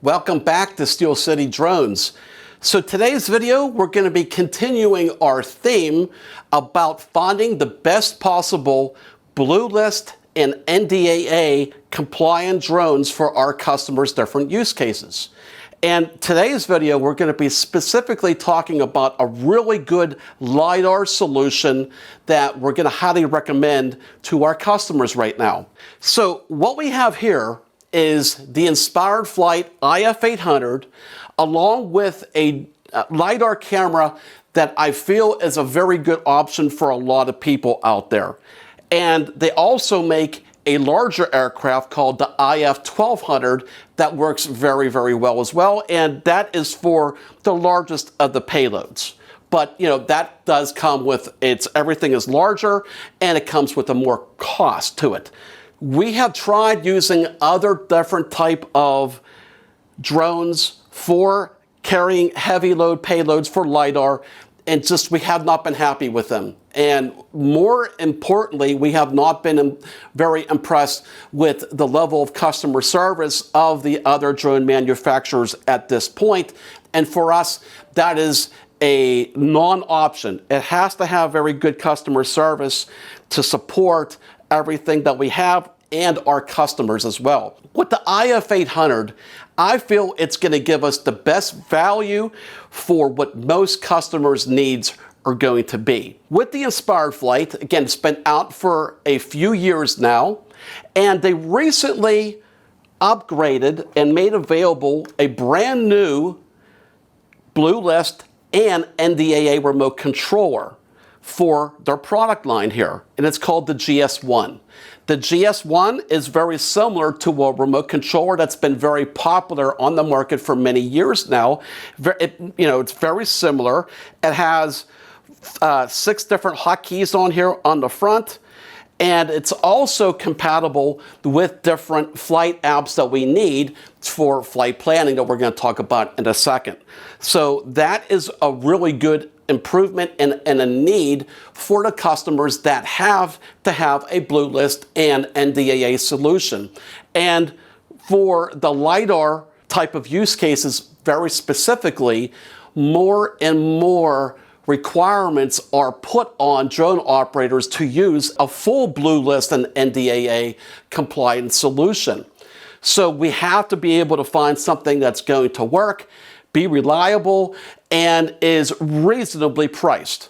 Welcome back to Steel City Drones. So today's video, we're going to be continuing our theme about finding the best possible Blue List and NDAA compliant drones for our customers' different use cases. And today's video, we're going to be specifically talking about a really good Lidar solution that we're going to highly recommend to our customers right now. So what we have here is the Inspired Flight IF800 along with a Lidar camera that I feel is a very good option for a lot of people out there. And they also make a larger aircraft called the IF800 that works very, very well as well. And that is for the largest of the payloads. But, you know, that does come with everything is larger and it comes with a more cost to it. We have tried using other different type of drones for carrying heavy load payloads for Lidar, and just we have not been happy with them. And more importantly, we have not been very impressed with the level of customer service of the other drone manufacturers at this point. And for us, that is a non-option. It has to have very good customer service to support everything that we have and our customers as well. With the IF800, I feel it's going to give us the best value for what most customers' needs are going to be. With the Inspired Flight, again, it's been out for a few years now, and they recently upgraded and made available a brand new Blue List and NDAA remote controller for their product line here, and it's called the GS1. The GS1 is very similar to a remote controller that's been very popular on the market for many years now. It's very similar. It has 6 different hotkeys on here on the front, and it's also compatible with different flight apps that we need for flight planning that we're going to talk about in a second. So that is a really good improvement and a need for the customers that have to have a Blue List and NDAA solution. And for the Lidar type of use cases, very specifically, more and more requirements are put on drone operators to use a full Blue List and NDAA compliant solution. So we have to be able to find something that's going to work, be reliable, and is reasonably priced.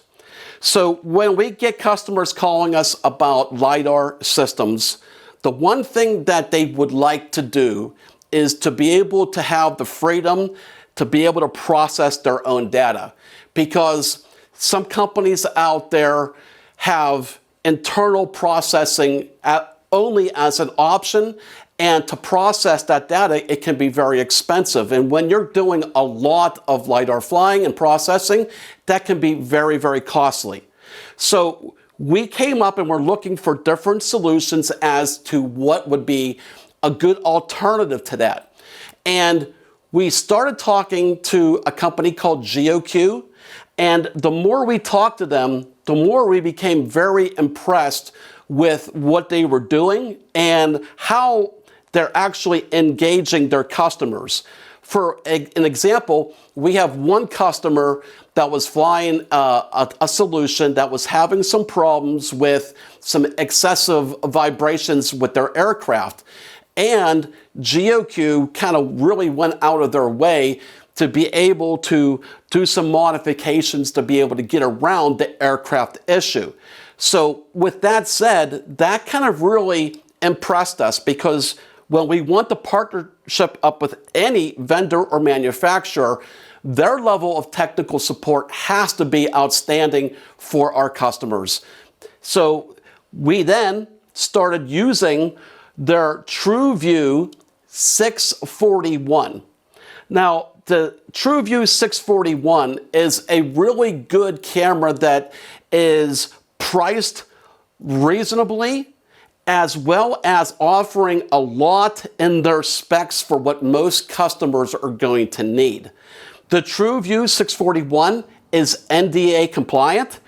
So when we get customers calling us about Lidar systems, the one thing that they would like to do is to be able to have the freedom to be able to process their own data. Because some companies out there have internal processing only as an option, and to process that data, it can be very expensive. And when you're doing a lot of Lidar flying and processing, that can be very, very costly. So we came up and we're looking for different solutions as to what would be a good alternative to that. And we started talking to a company called GeoCue, and the more we talked to them, the more we became very impressed with what they were doing and how they're actually engaging their customers. For an example, we have one customer that was flying a solution that was having some problems with some excessive vibrations with their aircraft. And GeoCue kind of really went out of their way to be able to do some modifications to be able to get around the aircraft issue. So with that said, that kind of really impressed us, because when we want the partnership up with any vendor or manufacturer, their level of technical support has to be outstanding for our customers. So we then started using their TrueView 641. Now, the TrueView 641 is a really good camera that is priced reasonably, as well as offering a lot in their specs for what most customers are going to need. The TrueView 641 is NDAA compliant,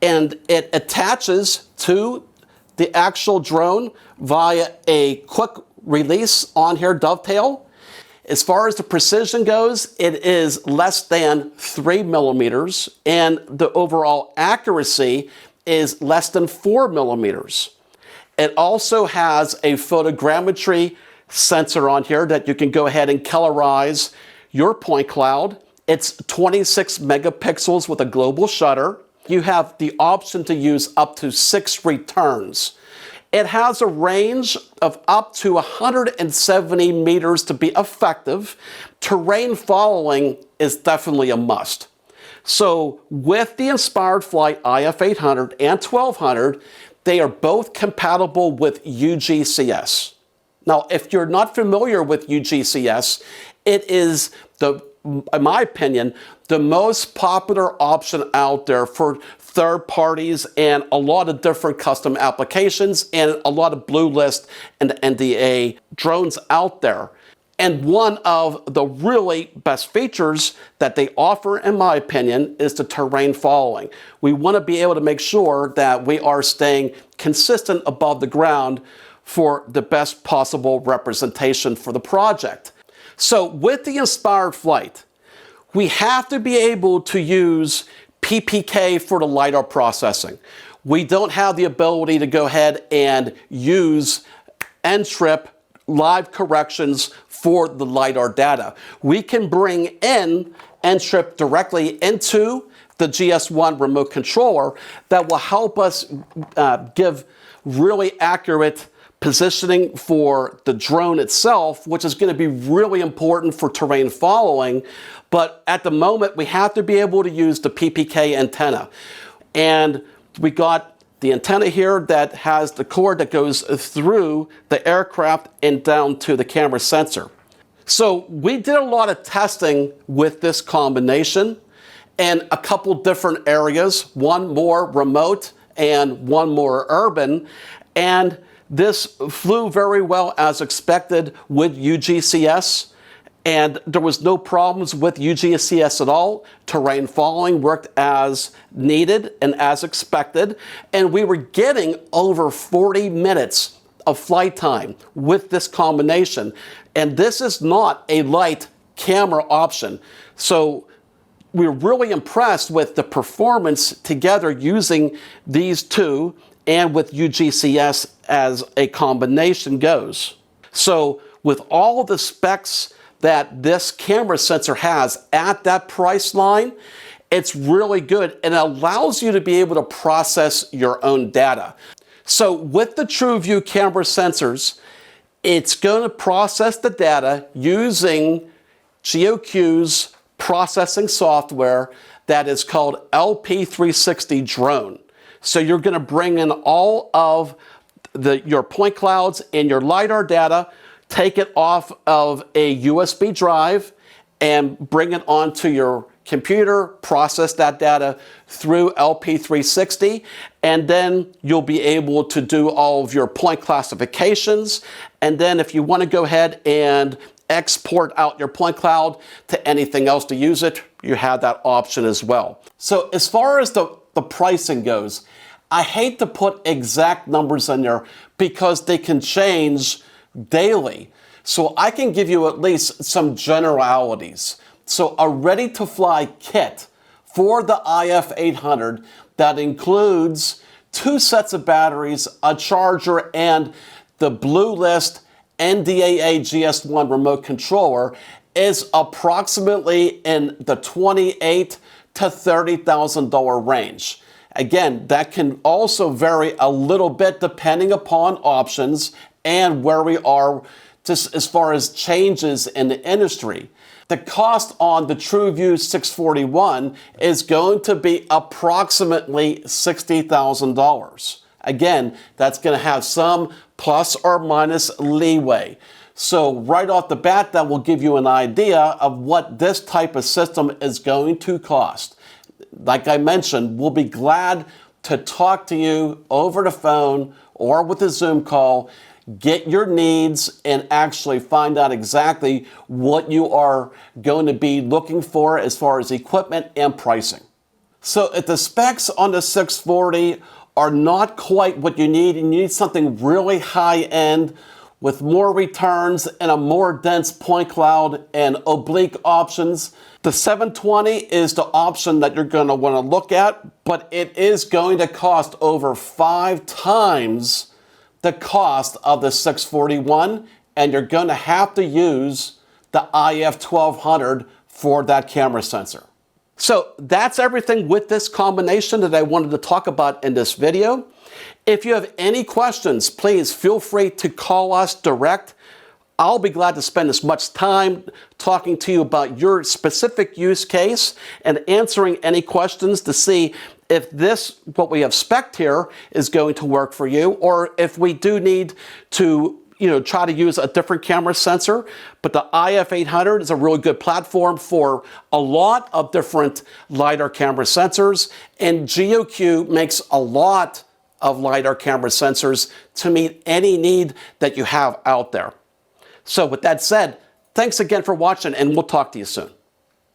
and it attaches to the actual drone via a quick release on here dovetail. As far as the precision goes, it is less than 3 millimeters, and the overall accuracy is less than 4 millimeters. It also has a photogrammetry sensor on here that you can go ahead and colorize your point cloud. It's 26 megapixels with a global shutter. You have the option to use up to 6 returns. It has a range of up to 170 meters to be effective. Terrain following is definitely a must. So with the Inspired Flight IF800 and 1200, they are both compatible with UGCS. Now, if you're not familiar with UGCS, it is, in my opinion, the most popular option out there for third parties and a lot of different custom applications and a lot of Blue List and NDA drones out there. And one of the really best features that they offer, in my opinion, is the terrain following. We want to be able to make sure that we are staying consistent above the ground for the best possible representation for the project. So with the Inspired Flight, we have to be able to use PPK for the LiDAR processing. We don't have the ability to go ahead and use NTRIP live corrections for the LiDAR data. We can bring in NTRIP directly into the GS1 remote controller that will help us give really accurate positioning for the drone itself, which is going to be really important for terrain following. But at the moment, we have to be able to use the PPK antenna. And we got the antenna here that has the cord that goes through the aircraft and down to the camera sensor. So we did a lot of testing with this combination in a couple different areas, one more remote and one more urban. And this flew very well as expected with UGCS. And there was no problems with UGCS at all. Terrain following worked as needed and as expected. And we were getting over 40 minutes of flight time with this combination. And this is not a light camera option. So we're really impressed with the performance together using these two and with UGCS as a combination goes. So with all of the specs that this camera sensor has at that price line, it's really good and it allows you to be able to process your own data. So with the TrueView camera sensors, it's going to process the data using GeoCue's processing software that is called LP360 Drone. So you're going to bring in all of your point clouds and your LiDAR data, take it off of a USB drive and bring it onto your computer, process that data through LP360, and then you'll be able to do all of your point classifications. And then if you want to go ahead and export out your point cloud to anything else to use it, you have that option as well. So as far as the pricing goes, I hate to put exact numbers in there because they can change daily. So I can give you at least some generalities. So a ready-to-fly kit for the IF800 that includes 2 sets of batteries, a charger, and the Blue List NDAA GS1 remote controller is approximately in the $28,000 to $30,000 range. Again, that can also vary a little bit depending upon options and where we are just as far as changes in the industry. The cost on the TrueView 641 is going to be approximately $60,000. Again, that's going to have some plus or minus leeway. So right off the bat, that will give you an idea of what this type of system is going to cost. Like I mentioned, we'll be glad to talk to you over the phone or with a Zoom call, get your needs, and actually find out exactly what you are going to be looking for as far as equipment and pricing. So if the specs on the 640 are not quite what you need and you need something really high-end, with more returns and a more dense point cloud and oblique options. The 720 is the option that you're going to want to look at, but it is going to cost over 5 times the cost of the 641, and you're going to have to use the IF800 for that camera sensor. So that's everything with this combination that I wanted to talk about in this video. If you have any questions, please feel free to call us direct. I'll be glad to spend as much time talking to you about your specific use case and answering any questions to see if this, what we have spec'd here, is going to work for you, or if we do need to try to use a different camera sensor. But the IF800 is a really good platform for a lot of different LiDAR camera sensors, and GeoCue makes a lot of LiDAR camera sensors to meet any need that you have out there. So with that said, thanks again for watching, and we'll talk to you soon.